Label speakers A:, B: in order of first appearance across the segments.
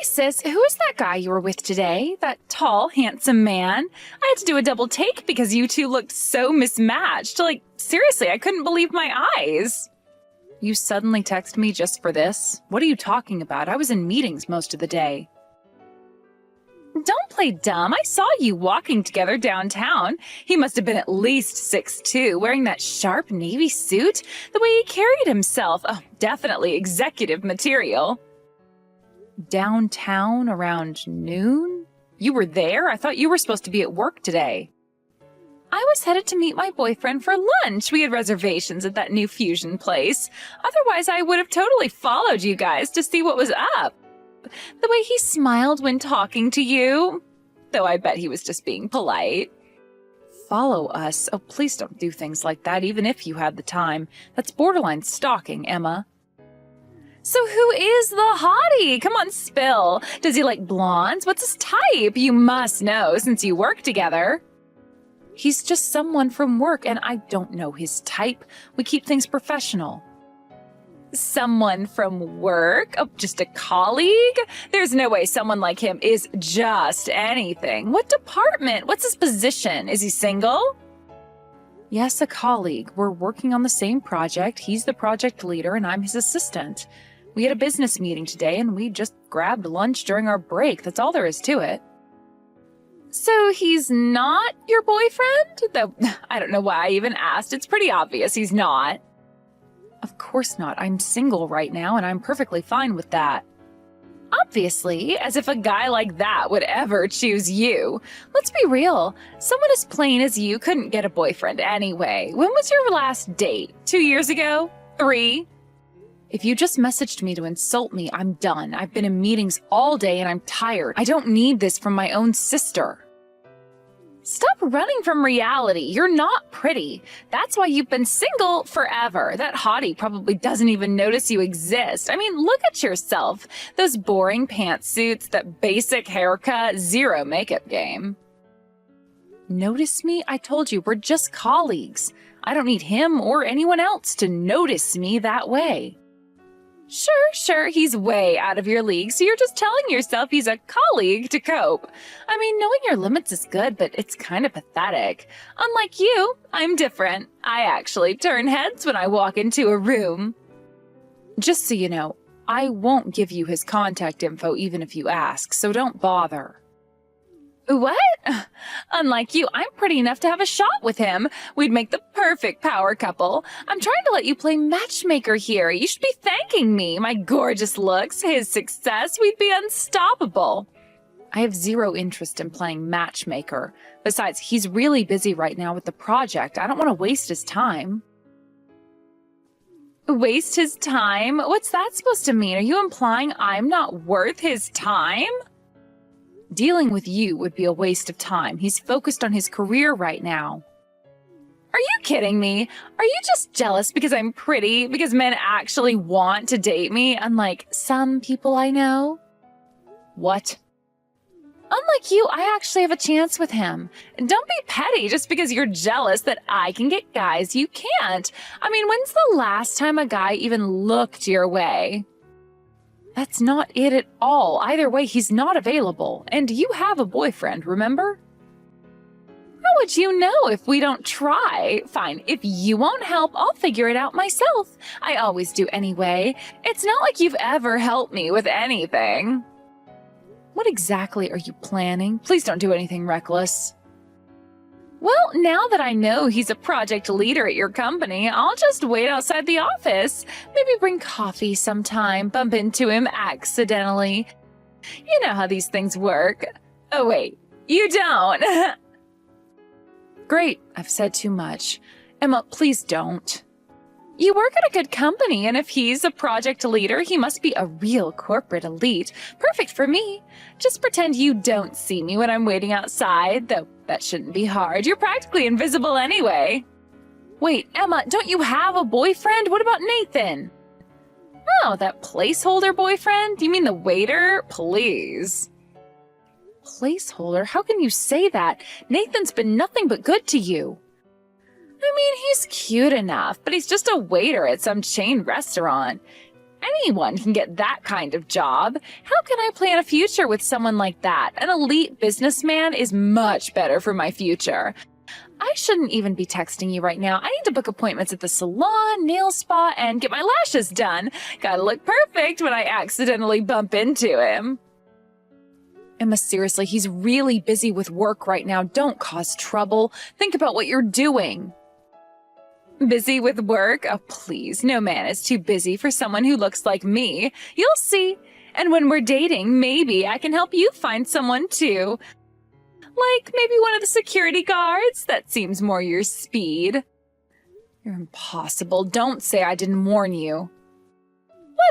A: sis, who is that guy you were with today? That tall, handsome man? I had to do a double take because you two looked so mismatched. Like, seriously, I couldn't believe my eyes. You suddenly text me just for this? What are you talking about? I was in meetings most of the day. Don't play dumb. I saw you walking together downtown. He must have been at least 6'2", wearing that sharp navy suit. The way he carried himself. Oh, definitely executive material. Downtown around noon? You were there? I thought you were supposed to be at work today. I was headed to meet my boyfriend for lunch. We had reservations at that new fusion place. Otherwise, I would have totally followed you guys to see what was up. The way he smiled when talking to you. Though I bet he was just being polite. Follow us? Oh, please don't do things like that, even if you had the time. That's borderline stalking, Emma. So who is the hottie? Come on, spill. Does he like blondes? What's his type? You must know, since you work together. He's just someone from work, and I don't know his type. We keep things professional. Someone from work? Oh, just a colleague? There's no way someone like him is just anything. What department? What's his position? Is he single? Yes, a colleague. We're working on the same project. He's the project leader, and I'm his assistant. We had a business meeting today, and we just grabbed lunch during our break. That's all there is to it. So he's not your boyfriend? Though I don't know why I even asked. It's pretty obvious he's not. Of course not. I'm single right now, and I'm perfectly fine with that. Obviously, as if a guy like that would ever choose you. Let's be real. Someone as plain as you couldn't get a boyfriend anyway. When was your last date? 2 years ago? 3? If you just messaged me to insult me, I'm done. I've been in meetings all day and I'm tired. I don't need this from my own sister. Stop running from reality. You're not pretty. That's why you've been single forever. That hottie probably doesn't even notice you exist. I mean, look at yourself. Those boring pantsuits, that basic haircut, zero makeup game. Notice me? I told you, we're just colleagues. I don't need him or anyone else to notice me that way. Sure, he's way out of your league, so you're just telling yourself he's a colleague to cope. I mean, knowing your limits is good, but it's kind of pathetic. Unlike you, I'm different. I actually turn heads when I walk into a room. Just so you know, I won't give you his contact info even if you ask, so don't bother. What? Unlike you, I'm pretty enough to have a shot with him. We'd make the perfect power couple. I'm trying to let you play matchmaker here. You should be thanking me. My gorgeous looks, his success, we'd be unstoppable. I have zero interest in playing matchmaker. Besides, he's really busy right now with the project. I don't want to waste his time. Waste his time? What's that supposed to mean? Are you implying I'm not worth his time? Dealing with you would be a waste of time. He's focused on his career right now. Are you kidding me? Are you just jealous because I'm pretty? Because men actually want to date me, unlike some people I know? What? Unlike you, I actually have a chance with him. Don't be petty just because you're jealous that I can get guys you can't. I mean, when's the last time a guy even looked your way? That's not it at all. Either way, he's not available. And you have a boyfriend, remember? How would you know if we don't try? Fine, if you won't help, I'll figure it out myself. I always do anyway. It's not like you've ever helped me with anything. What exactly are you planning? Please don't do anything reckless. Well, now that I know he's a project leader at your company, I'll just wait outside the office. Maybe bring coffee sometime, bump into him accidentally. You know how these things work. Oh, wait, you don't. Great, I've said too much. Emma, please don't. You work at a good company, and if he's a project leader, he must be a real corporate elite. Perfect for me. Just pretend you don't see me when I'm waiting outside, though that shouldn't be hard. You're practically invisible anyway. Wait, Emma, don't you have a boyfriend? What about Nathan? Oh, that placeholder boyfriend? You mean the waiter? Please. Placeholder? How can you say that? Nathan's been nothing but good to you. I mean, he's cute enough, but he's just a waiter at some chain restaurant. Anyone can get that kind of job. How can I plan a future with someone like that? An elite businessman is much better for my future. I shouldn't even be texting you right now. I need to book appointments at the salon, nail spa, and get my lashes done. Gotta look perfect when I accidentally bump into him. Emma, seriously, he's really busy with work right now. Don't cause trouble. Think about what you're doing. Busy with work? Oh, please. No man is too busy for someone who looks like me. You'll see. And when we're dating, maybe I can help you find someone too. Like maybe one of the security guards? That seems more your speed. You're impossible. Don't say I didn't warn you.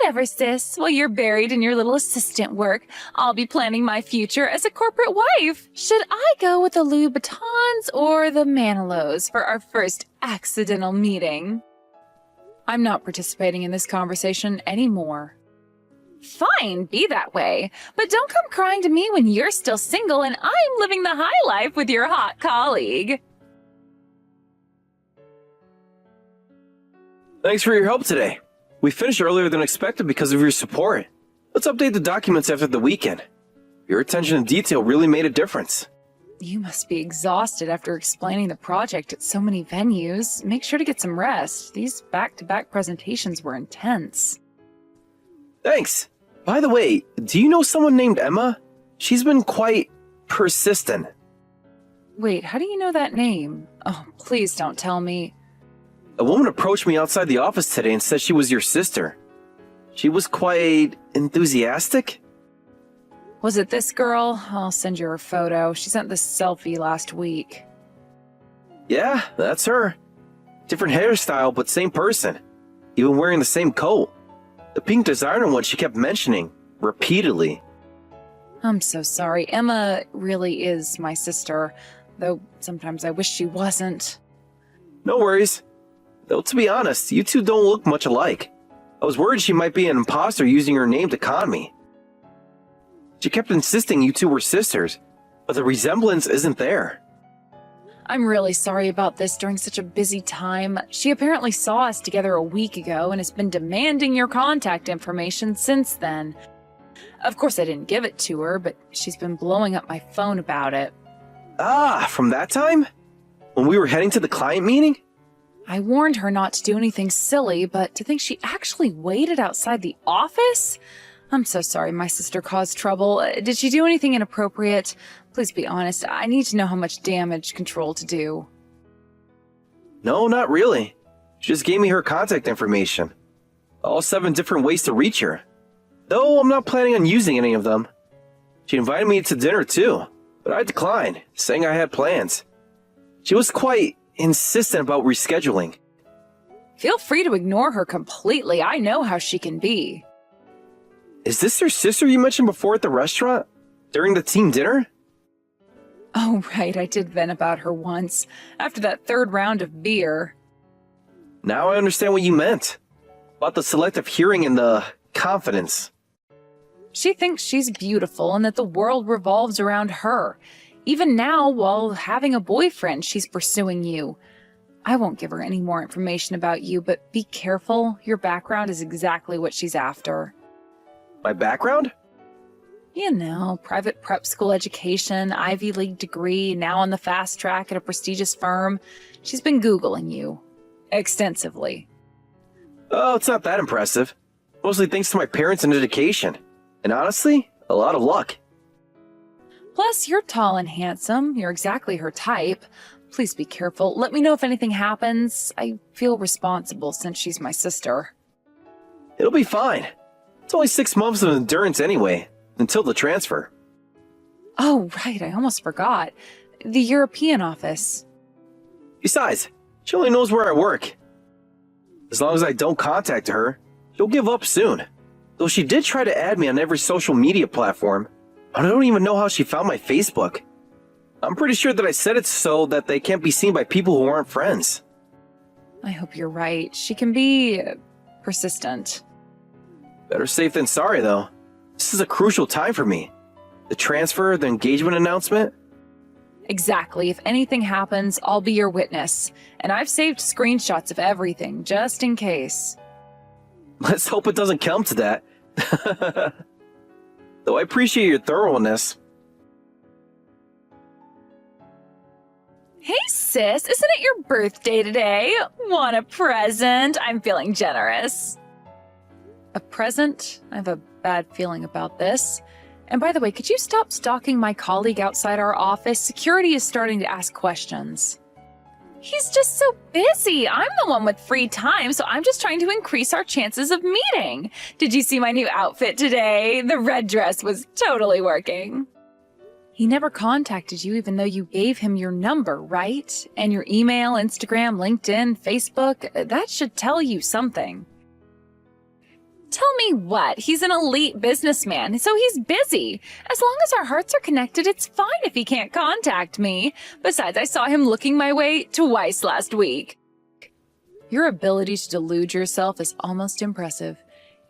A: Whatever, sis. While you're buried in your little assistant work, I'll be planning my future as a corporate wife. Should I go with the Louboutins or the Manilows for our first accidental meeting? I'm not participating in this conversation anymore. Fine, be that way. But don't come crying to me when you're still single and I'm living the high life with your hot colleague.
B: Thanks for your help today. We finished earlier than expected because of your support. Let's update the documents after the weekend. Your attention to detail really made a difference.
A: You must be exhausted after explaining the project at so many venues. Make sure to get some rest. These back-to-back presentations were intense.
B: Thanks. By the way, do you know someone named Emma? She's been quite persistent.
A: Wait, how do you know that name? Oh, please don't tell me.
B: A woman approached me outside the office today and said she was your sister. She was quite enthusiastic.
A: Was it this girl? I'll send you her photo. She sent this selfie last week.
B: Yeah, that's her. Different hairstyle, but same person. Even wearing the same coat. The pink designer one she kept mentioning, repeatedly.
A: I'm so sorry. Emma really is my sister, though sometimes I wish she wasn't.
B: No worries. Though to be honest, you two don't look much alike. I was worried she might be an imposter using her name to con me. She kept insisting you two were sisters, but the resemblance isn't there.
A: I'm really sorry about this during such a busy time. She apparently saw us together a week ago and has been demanding your contact information since then. Of course, I didn't give it to her, but she's been blowing up my phone about it.
B: Ah, from that time? When we were heading to the client meeting?
A: I warned her not to do anything silly, but to think she actually waited outside the office? I'm so sorry my sister caused trouble. Did she do anything inappropriate? Please be honest. I need to know how much damage control to do.
B: No, not really. She just gave me her contact information. All 7 different ways to reach her. Though I'm not planning on using any of them. She invited me to dinner too, but I declined, saying I had plans. She was quite insistent about rescheduling.
A: Feel free to ignore her completely. I know how she can be.
B: Is this your sister you mentioned before at the restaurant? During the team dinner?
A: Oh, right. I did vent about her once, after that 3rd round of beer.
B: Now I understand what you meant. About the selective hearing and the confidence.
A: She thinks she's beautiful and that the world revolves around her. Even now, while having a boyfriend, she's pursuing you. I won't give her any more information about you, but be careful. Your background is exactly what she's after.
B: My background?
A: You know, private prep school education, Ivy League degree, now on the fast track at a prestigious firm. She's been Googling you. Extensively.
B: Oh, it's not that impressive. Mostly thanks to my parents and education. And honestly, a lot of luck.
A: Plus, you're tall and handsome. You're exactly her type. Please be careful. Let me know if anything happens. I feel responsible since she's my sister.
B: It'll be fine. It's only 6 months of endurance anyway, until the transfer.
A: Oh, right. I almost forgot. The European office.
B: Besides, she only knows where I work. As long as I don't contact her, she'll give up soon. Though she did try to add me on every social media platform. I don't even know how she found my Facebook. I'm pretty sure that I set it so that they can't be seen by people who aren't friends.
A: I hope you're right. She can be persistent.
B: Better safe than sorry, though. This is a crucial time for me. The transfer, the engagement announcement.
A: Exactly. If anything happens, I'll be your witness. And I've saved screenshots of everything, just in case.
B: Let's hope it doesn't come to that. Though I appreciate your thoroughness.
A: Hey sis, isn't it your birthday today? Want a present? I'm feeling generous. A present? I have a bad feeling about this. And by the way, could you stop stalking my colleague outside our office? Security is starting to ask questions. He's just so busy. I'm the one with free time, so I'm just trying to increase our chances of meeting. Did you see my new outfit today? The red dress was totally working. He never contacted you even though you gave him your number, right? And your email, Instagram, LinkedIn, Facebook. That should tell you something. Tell me what? He's an elite businessman, so he's busy. As long as our hearts are connected, it's fine if he can't contact me. Besides, I saw him looking my way twice last week. Your ability to delude yourself is almost impressive.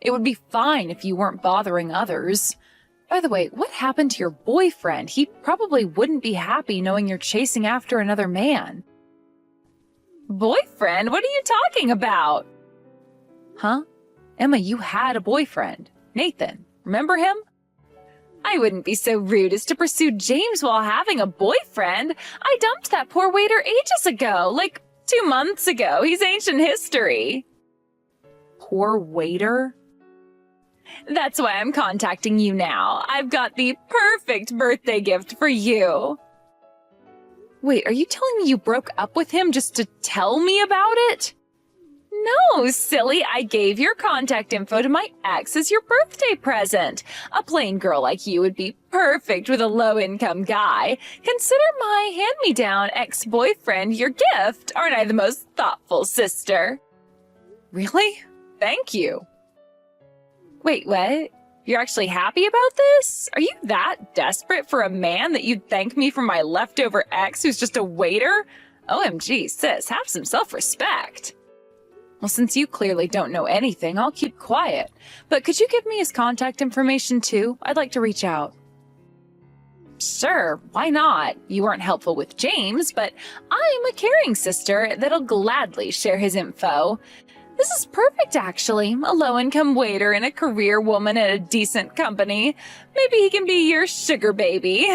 A: It would be fine if you weren't bothering others. By the way, what happened to your boyfriend? He probably wouldn't be happy knowing you're chasing after another man. Boyfriend? What are you talking about? Huh? Emma, you had a boyfriend. Nathan. Remember him? I wouldn't be so rude as to pursue James while having a boyfriend. I dumped that poor waiter ages ago, like 2 months ago. He's ancient history. Poor waiter? That's why I'm contacting you now. I've got the perfect birthday gift for you. Wait, are you telling me you broke up with him just to tell me about it? No, silly. I gave your contact info to my ex as your birthday present. A plain girl like you would be perfect with a low-income guy. Consider my hand-me-down ex-boyfriend your gift. Aren't I the most thoughtful sister? Really? Thank you. Wait, what? You're actually happy about this? Are you that desperate for a man that you'd thank me for my leftover ex who's just a waiter? OMG, sis, have some self-respect. Well, since you clearly don't know anything, I'll keep quiet. But could you give me his contact information too? I'd like to reach out. Sure, why not? You weren't helpful with James, but I'm a caring sister that'll gladly share his info. This is perfect, actually. A low-income waiter and a career woman at a decent company. Maybe he can be your sugar baby.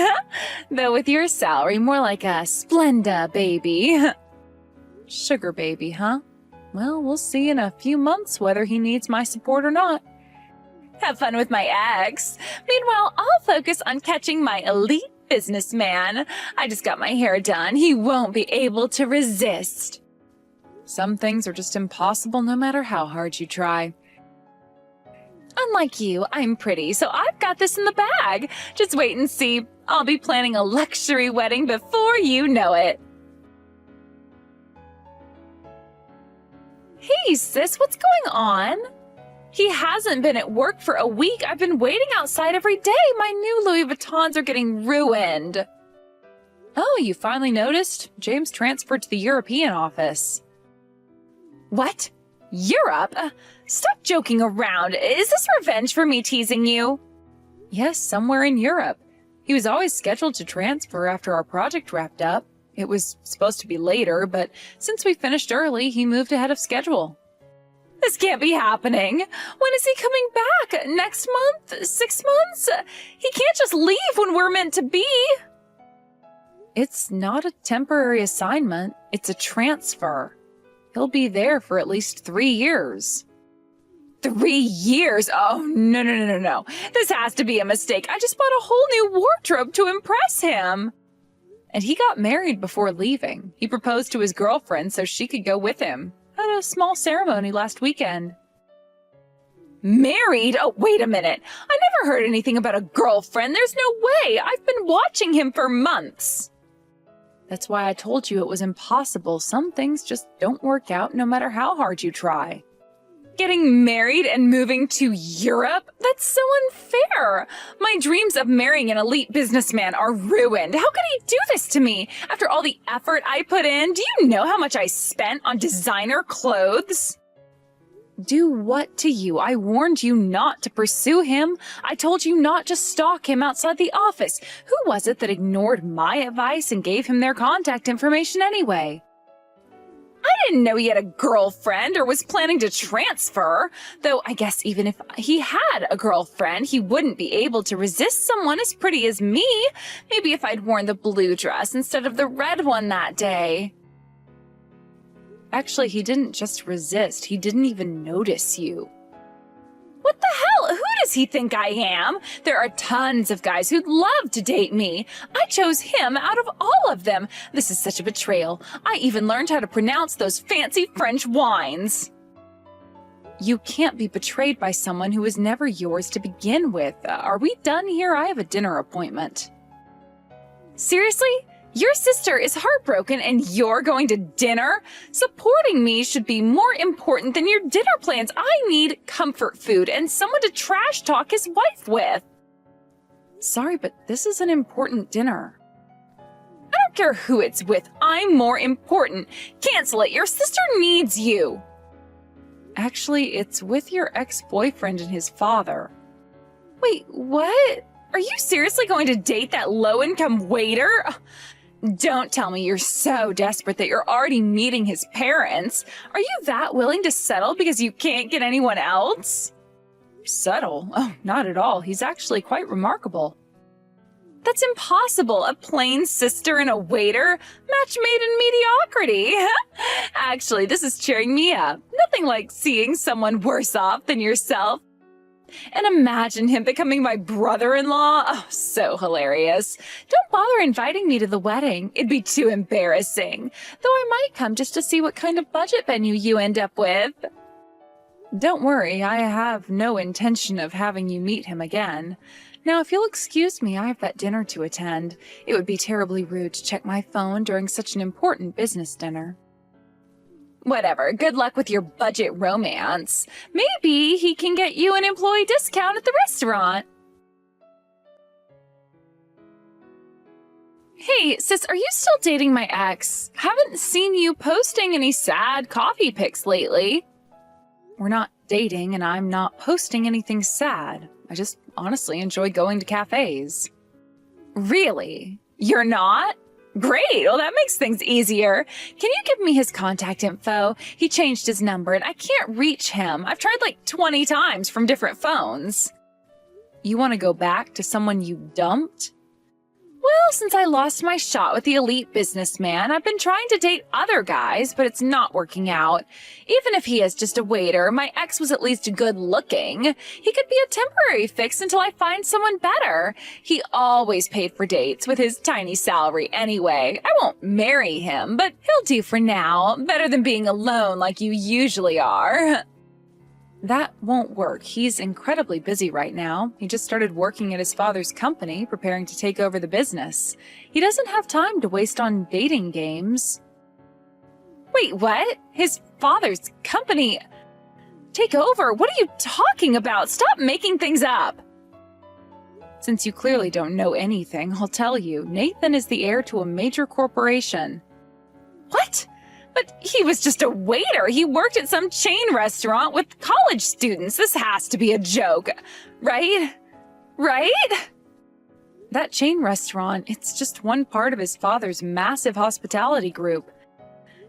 A: Though with your salary, more like a Splenda baby. Sugar baby, huh? Well, we'll see in a few months whether he needs my support or not. Have fun with my ex. Meanwhile, I'll focus on catching my elite businessman. I just got my hair done. He won't be able to resist. Some things are just impossible no matter how hard you try. Unlike you, I'm pretty, so I've got this in the bag. Just wait and see. I'll be planning a luxury wedding before you know it. Hey, sis, what's going on? He hasn't been at work for a week. I've been waiting outside every day. My new Louis Vuittons are getting ruined. Oh, you finally noticed? James transferred to the European office. What? Europe? Stop joking around. Is this revenge for me teasing you? Yes, somewhere in Europe. He was always scheduled to transfer after our project wrapped up. It was supposed to be later, but since we finished early, he moved ahead of schedule. This can't be happening. When is he coming back? Next month? 6 months? He can't just leave when we're meant to be. It's not a temporary assignment. It's a transfer. He'll be there for at least 3 years. 3 years? Oh, no. This has to be a mistake. I just bought a whole new wardrobe to impress him. And he got married before leaving. He proposed to his girlfriend so she could go with him. Had a small ceremony last weekend. Married? Oh, wait a minute. I never heard anything about a girlfriend. There's no way. I've been watching him for months. That's why I told you it was impossible. Some things just don't work out no matter how hard you try. Getting married and moving to Europe? That's so unfair. My dreams of marrying an elite businessman are ruined. How could he do this to me after all the effort I put in? Do you know how much I spent on designer clothes? Do what to you? I warned you not to pursue him. I told you not to stalk him outside the office. Who was it that ignored my advice and gave him their contact information anyway? I didn't know he had a girlfriend or was planning to transfer. Though I guess even if he had a girlfriend, he wouldn't be able to resist someone as pretty as me. Maybe if I'd worn the blue dress instead of the red one that day. Actually, he didn't just resist. He didn't even notice you. What the hell? Who does he think I am? There are tons of guys who'd love to date me. I chose him out of all of them. This is such a betrayal. I even learned how to pronounce those fancy French wines. You can't be betrayed by someone who was never yours to begin with. Are we done here? I have a dinner appointment. Seriously? Your sister is heartbroken and you're going to dinner? Supporting me should be more important than your dinner plans. I need comfort food and someone to trash talk his wife with. Sorry, but this is an important dinner. I don't care who it's with. I'm more important. Cancel it. Your sister needs you. Actually, it's with your ex-boyfriend and his father. Wait, what? Are you seriously going to date that low-income waiter? Don't tell me you're so desperate that you're already meeting his parents. Are you that willing to settle because you can't get anyone else? Settle? Oh, not at all. He's actually quite remarkable. That's impossible. A plain sister and a waiter? Match made in mediocrity. Actually, this is cheering me up. Nothing like seeing someone worse off than yourself. And imagine him becoming my brother-in-law. Oh, so hilarious. Don't bother inviting me to the wedding. It'd be too embarrassing. Though I might come just to see what kind of budget venue you end up with. Don't worry, I have no intention of having you meet him again. Now, if you'll excuse me, I have that dinner to attend. It would be terribly rude to check my phone during such an important business dinner. Whatever, good luck with your budget romance. Maybe he can get you an employee discount at the restaurant. Hey, sis, are you still dating my ex? Haven't seen you posting any sad coffee pics lately. We're not dating, and I'm not posting anything sad. I just honestly enjoy going to cafes. Really? You're not? Great, well that makes things easier. Can you give me his contact info? He changed his number and I can't reach him. I've tried like 20 times from different phones. You want to go back to someone you dumped? Well, since I lost my shot with the elite businessman, I've been trying to date other guys, but it's not working out. Even if he is just a waiter, my ex was at least good looking. He could be a temporary fix until I find someone better. He always paid for dates with his tiny salary anyway. I won't marry him, but he'll do for now. Better than being alone like you usually are. That won't work. He's incredibly busy right now. He just started working at his father's company, preparing to take over the business. He doesn't have time to waste on dating games. Wait, what? His father's company? Take over? What are you talking about? Stop making things up. Since you clearly don't know anything, I'll tell you. Nathan is the heir to a major corporation. What? But he was just a waiter. He worked at some chain restaurant with college students. This has to be a joke, right? Right? That chain restaurant, it's just one part of his father's massive hospitality group.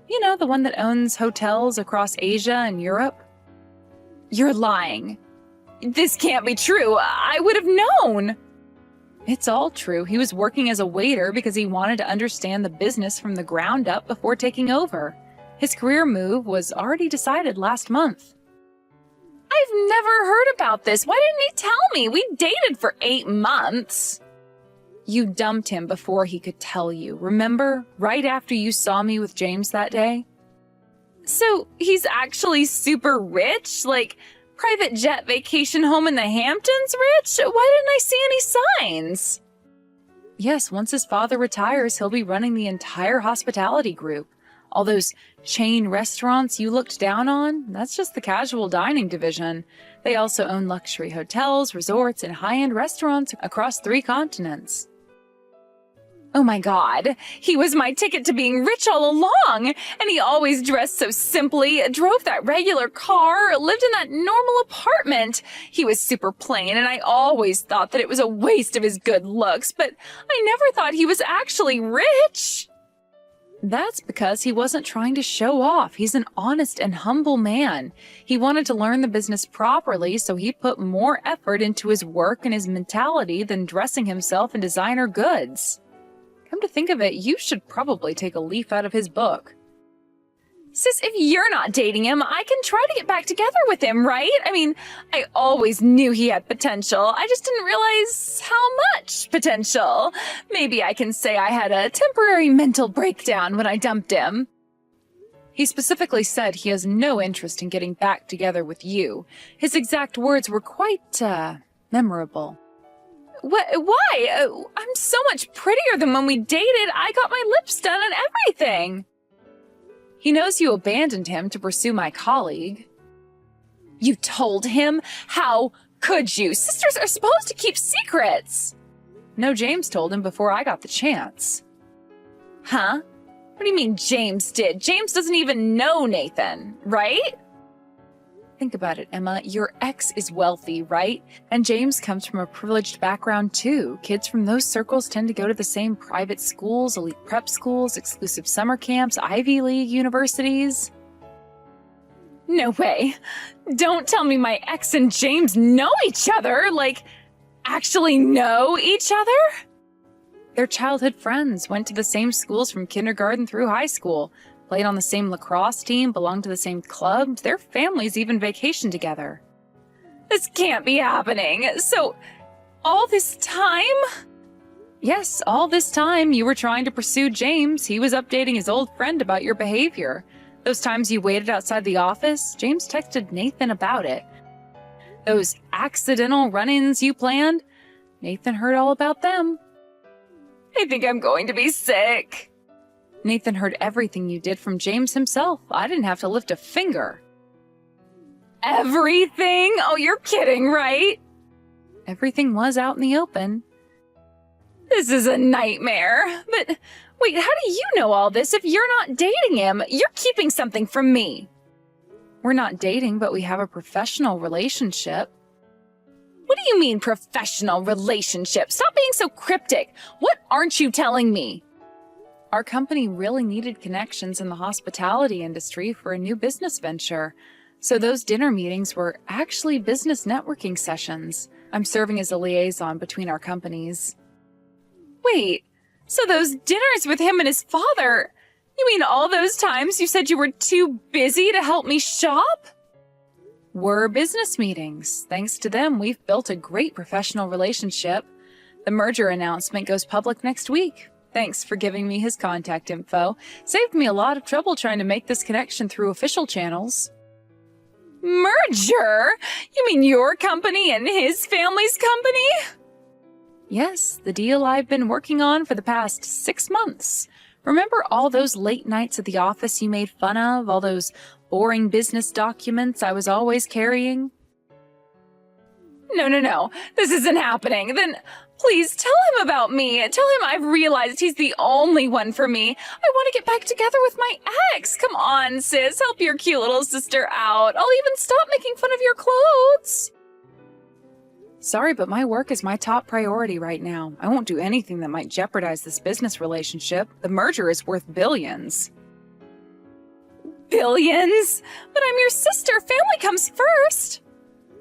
A: You know, the one that owns hotels across Asia and Europe? You're lying. This can't be true. I would have known. It's all true. He was working as a waiter because he wanted to understand the business from the ground up before taking over. His career move was already decided last month. I've never heard about this. Why didn't he tell me? We dated for 8 months. You dumped him before he could tell you. Remember? Right after you saw me with James that day? So he's actually super rich? Like, private jet vacation home in the Hamptons rich? Why didn't I see any signs? Yes, once his father retires, he'll be running the entire hospitality group. All those chain restaurants you looked down on, that's just the casual dining division. They also own luxury hotels, resorts, and high-end restaurants across 3 continents. Oh my God, he was my ticket to being rich all along, and he always dressed so simply, drove that regular car, lived in that normal apartment. He was super plain, and I always thought that it was a waste of his good looks, but I never thought he was actually rich. That's because he wasn't trying to show off. He's an honest and humble man. He wanted to learn the business properly, so he put more effort into his work and his mentality than dressing himself in designer goods. Come to think of it, you should probably take a leaf out of his book. Sis, if you're not dating him, I can try to get back together with him, right? I mean, I always knew he had potential. I just didn't realize how much potential. Maybe I can say I had a temporary mental breakdown when I dumped him. He specifically said he has no interest in getting back together with you. His exact words were quite, memorable. What? Why? I'm so much prettier than when we dated. I got my lips done and everything. He knows you abandoned him to pursue my colleague. You told him? How could you? Sisters are supposed to keep secrets. No, James told him before I got the chance. Huh? What do you mean James did? James doesn't even know Nathan, right? Think about it, Emma. Your ex is wealthy, right? And James comes from a privileged background, too. Kids from those circles tend to go to the same private schools, elite prep schools, exclusive summer camps, Ivy League universities. No way. Don't tell me my ex and James know each other, like, actually know each other? They're childhood friends, went to the same schools from kindergarten through high school, played on the same lacrosse team, belonged to the same club. Their families even vacation together. This can't be happening. So, all this time? Yes, all this time you were trying to pursue James. He was updating his old friend about your behavior. Those times you waited outside the office, James texted Nathan about it. Those accidental run-ins you planned, Nathan heard all about them. I think I'm going to be sick. Nathan heard everything you did from James himself. I didn't have to lift a finger. Everything? Oh, you're kidding, right? Everything was out in the open. This is a nightmare. But wait, how do you know all this if you're not dating him? You're keeping something from me. We're not dating, but we have a professional relationship. What do you mean, professional relationship? Stop being so cryptic. What aren't you telling me? Our company really needed connections in the hospitality industry for a new business venture. So those dinner meetings were actually business networking sessions. I'm serving as a liaison between our companies. Wait, so those dinners with him and his father, you mean all those times you said you were too busy to help me shop? Were business meetings. Thanks to them, we've built a great professional relationship. The merger announcement goes public next week. Thanks for giving me his contact info. Saved me a lot of trouble trying to make this connection through official channels. Merger? You mean your company and his family's company? Yes, the deal I've been working on for the past 6 months. Remember all those late nights at the office you made fun of? All those boring business documents I was always carrying? No. This isn't happening. Then please tell him about me. Tell him I've realized he's the only one for me. I want to get back together with my ex. Come on, sis. Help your cute little sister out. I'll even stop making fun of your clothes. Sorry, but my work is my top priority right now. I won't do anything that might jeopardize this business relationship. The merger is worth billions. Billions? But I'm your sister. Family comes first.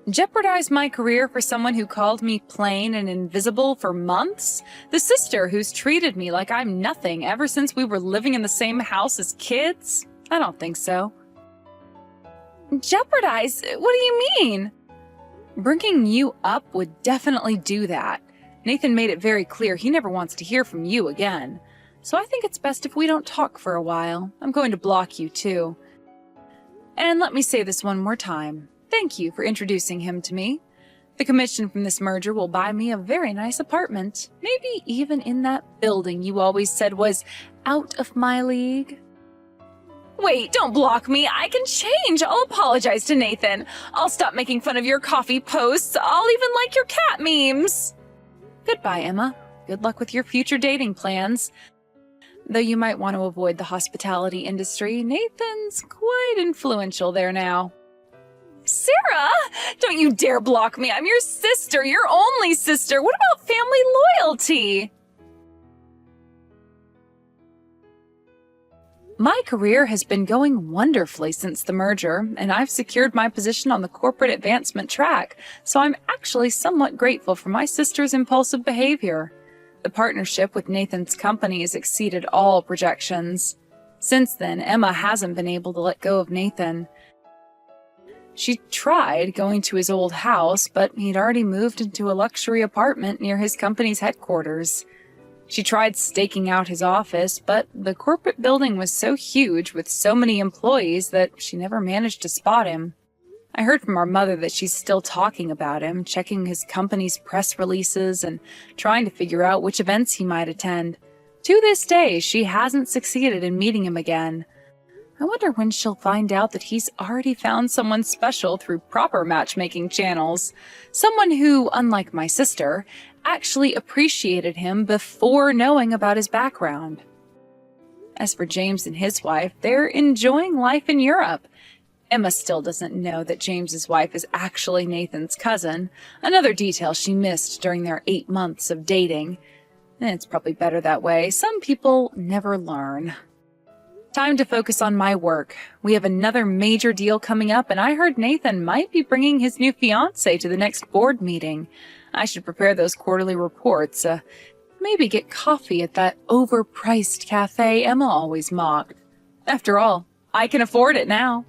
A: Jeopardize my career for someone who called me plain and invisible for months? The sister who's treated me like I'm nothing ever since we were living in the same house as kids? I don't think so. Jeopardize? What do you mean? Bringing you up would definitely do that. Nathan made it very clear he never wants to hear from you again. So I think it's best if we don't talk for a while. I'm going to block you too. And let me say this one more time. Thank you for introducing him to me. The commission from this merger will buy me a very nice apartment. Maybe even in that building you always said was out of my league. Wait, don't block me. I can change. I'll apologize to Nathan. I'll stop making fun of your coffee posts. I'll even like your cat memes. Goodbye, Emma. Good luck with your future dating plans. Though you might want to avoid the hospitality industry, Nathan's quite influential there now. Sarah! Don't you dare block me. I'm your sister, your only sister. What about family loyalty? My career has been going wonderfully since the merger, and I've secured my position on the corporate advancement track, so I'm actually somewhat grateful for my sister's impulsive behavior. The partnership with Nathan's company has exceeded all projections. Since then, Emma hasn't been able to let go of Nathan. She tried going to his old house, but he'd already moved into a luxury apartment near his company's headquarters. She tried staking out his office, but the corporate building was so huge with so many employees that she never managed to spot him. I heard from our mother that she's still talking about him, checking his company's press releases and trying to figure out which events he might attend. To this day, she hasn't succeeded in meeting him again. I wonder when she'll find out that he's already found someone special through proper matchmaking channels. Someone who, unlike my sister, actually appreciated him before knowing about his background. As for James and his wife, they're enjoying life in Europe. Emma still doesn't know that James's wife is actually Nathan's cousin, another detail she missed during their 8 months of dating. It's probably better that way. Some people never learn. Time to focus on my work. We have another major deal coming up, and I heard Nathan might be bringing his new fiancée to the next board meeting. I should prepare those quarterly reports. Maybe get coffee at that overpriced cafe Emma always mocked. After all, I can afford it now.